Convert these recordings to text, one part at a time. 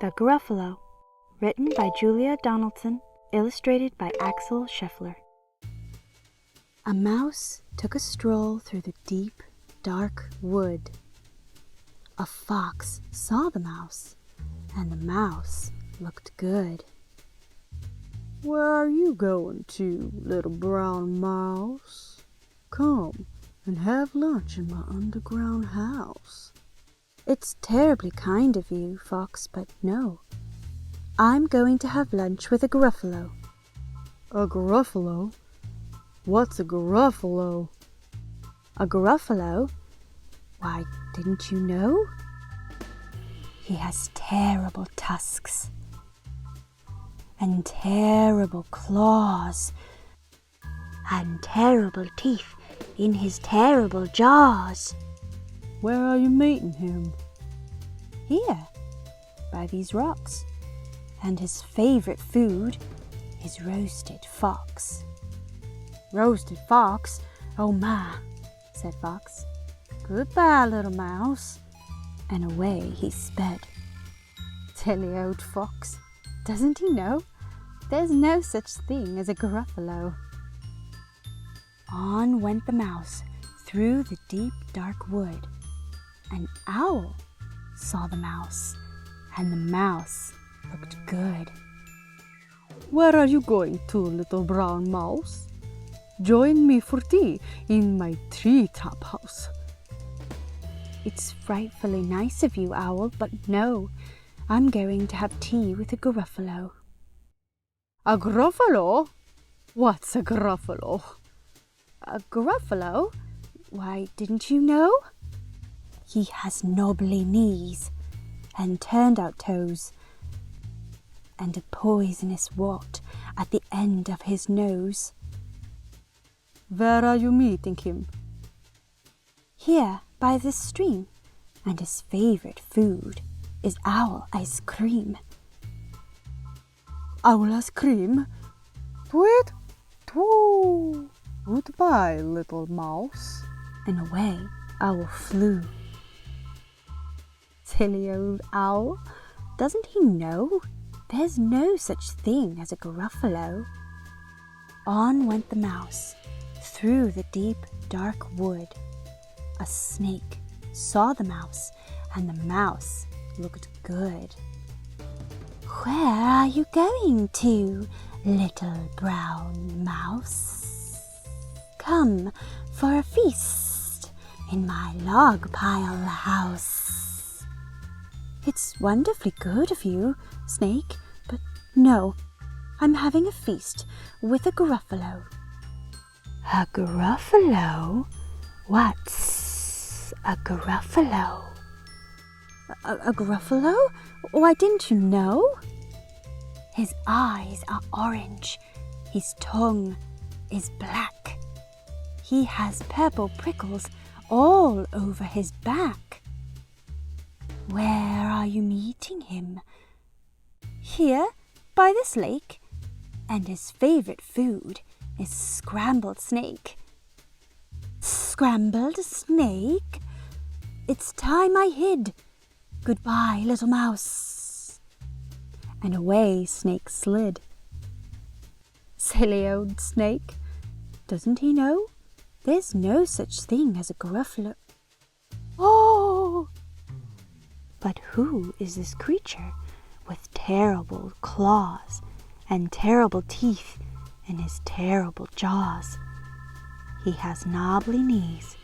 The Gruffalo, written by Julia Donaldson, illustrated by Axel Scheffler. A mouse took a stroll through the deep, dark wood. A fox saw the mouse, and the mouse looked good. "Where are you going to, little brown mouse? Come and have lunch in my underground house." "It's terribly kind of you, Fox, but no. I'm going to have lunch with a Gruffalo." "A Gruffalo? What's a Gruffalo?" "A Gruffalo? Why, didn't you know? He has terrible tusks and terrible claws and terrible teeth in his terrible jaws." "Where are you meeting him?" "Here, by these rocks. And his favorite food is roasted fox." "Roasted fox? Oh my," said Fox. "Goodbye, little mouse." And away he sped. Silly old fox. Doesn't he know? There's no such thing as a Gruffalo. On went the mouse through the deep, dark wood. An owl saw the mouse, and the mouse looked good. "Where are you going to, little brown mouse? Join me for tea in my treetop house." "It's frightfully nice of you, Owl, but no, I'm going to have tea with a Gruffalo." "A Gruffalo? What's a Gruffalo?" "A Gruffalo? Why, didn't you know? He has knobbly knees and turned-out toes and a poisonous wart at the end of his nose." "Where are you meeting him?" "Here, by this stream, and his favorite food is owl ice cream." "Owl ice cream? Tweet, twoo! Goodbye, little mouse." And away Owl flew. Silly old owl. Doesn't he know? There's no such thing as a Gruffalo. On went the mouse through the deep, dark wood. A snake saw the mouse, and the mouse looked good. "Where are you going to, little brown mouse? Come for a feast in my log pile house." "It's wonderfully good of you, Snake, but no, I'm having a feast with a Gruffalo." "A Gruffalo? What's a Gruffalo?" A Gruffalo? Why, didn't you know? His eyes are orange. His tongue is black. He has purple prickles all over his back." "Where are you meeting him?" "Here, by this lake. And his favorite food is scrambled snake." "Scrambled snake? It's time I hid. Goodbye, little mouse." And away Snake slid. Silly old Snake. Doesn't he know? There's no such thing as a Gruffalo. Oh! But who is this creature with terrible claws and terrible teeth in his terrible jaws? He has knobbly knees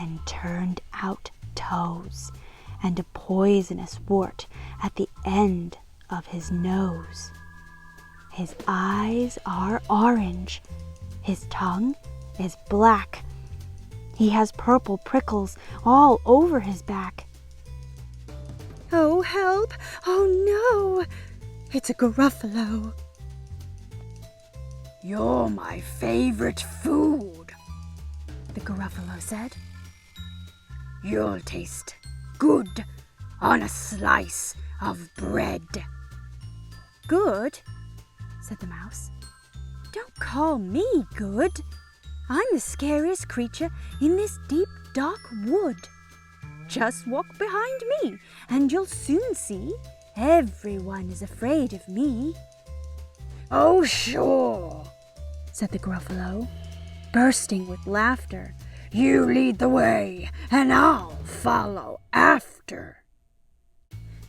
and turned-out toes and a poisonous wart at the end of his nose. His eyes are orange. His tongue is black. He has purple prickles all over his back. Oh, help! Oh, no! It's a Gruffalo. "You're my favorite food," the Gruffalo said. "You'll taste good on a slice of bread." "Good?" said the mouse. "Don't call me good. I'm the scariest creature in this deep, dark wood. Just walk behind me, and you'll soon see Everyone is afraid of me, Oh, sure. said the Gruffalo, bursting with laughter. You lead the way, and I'll follow after.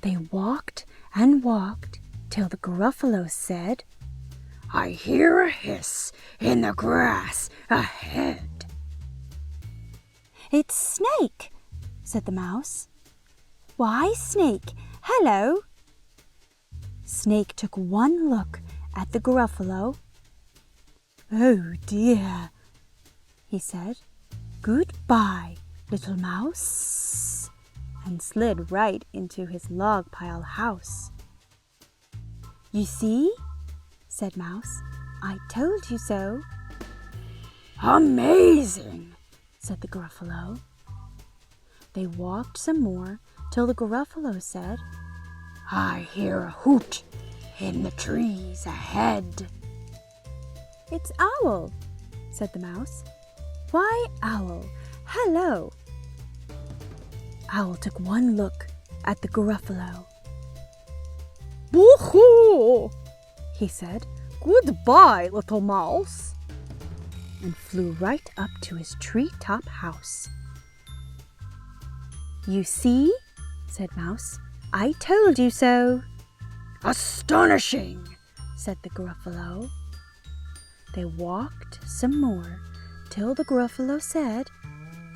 They walked and walked till the Gruffalo said, I hear a hiss in the grass ahead. It's Snake, said the Mouse. Why, Snake, hello. Snake took one look at the Gruffalo. Oh dear, he said. Goodbye, little mouse, and slid right into his log pile house. You see, said Mouse, I told you so, Amazing, said the Gruffalo. They walked some more till the Gruffalo said, I hear a hoot in the trees ahead. It's Owl, said the Mouse. Why, Owl, hello. Owl took one look at the Gruffalo. Woohoo! He said, Goodbye, little mouse, and flew right up to his tree-top house. You see, said Mouse, I told you so, Astonishing, said the Gruffalo. They walked some more till the Gruffalo said,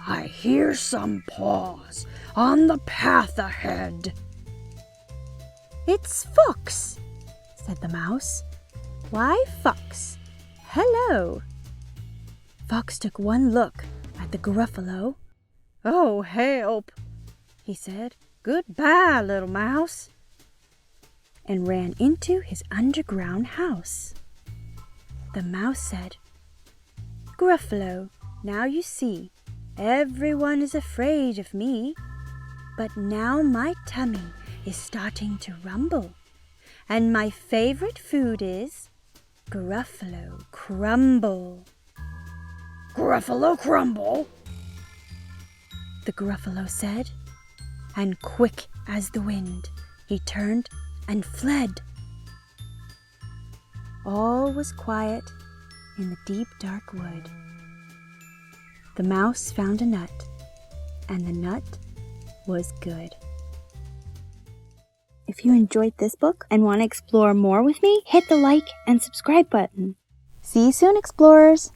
I hear some paws on the path ahead. It's Fox, said the Mouse. Why, Fox, hello. Fox took one look at the Gruffalo. Oh, help, He said, goodbye, little mouse, and ran into his underground house. The Mouse said, Gruffalo, now you see, everyone is afraid of me, but now my tummy is starting to rumble, and my favorite food is Gruffalo crumble. Gruffalo crumble. The Gruffalo said, and quick as the wind, he turned and fled. All was quiet in the deep dark wood. The Mouse found a nut, and the nut was good. If you enjoyed this book and want to explore more with me, hit the like and subscribe button. See you soon, explorers!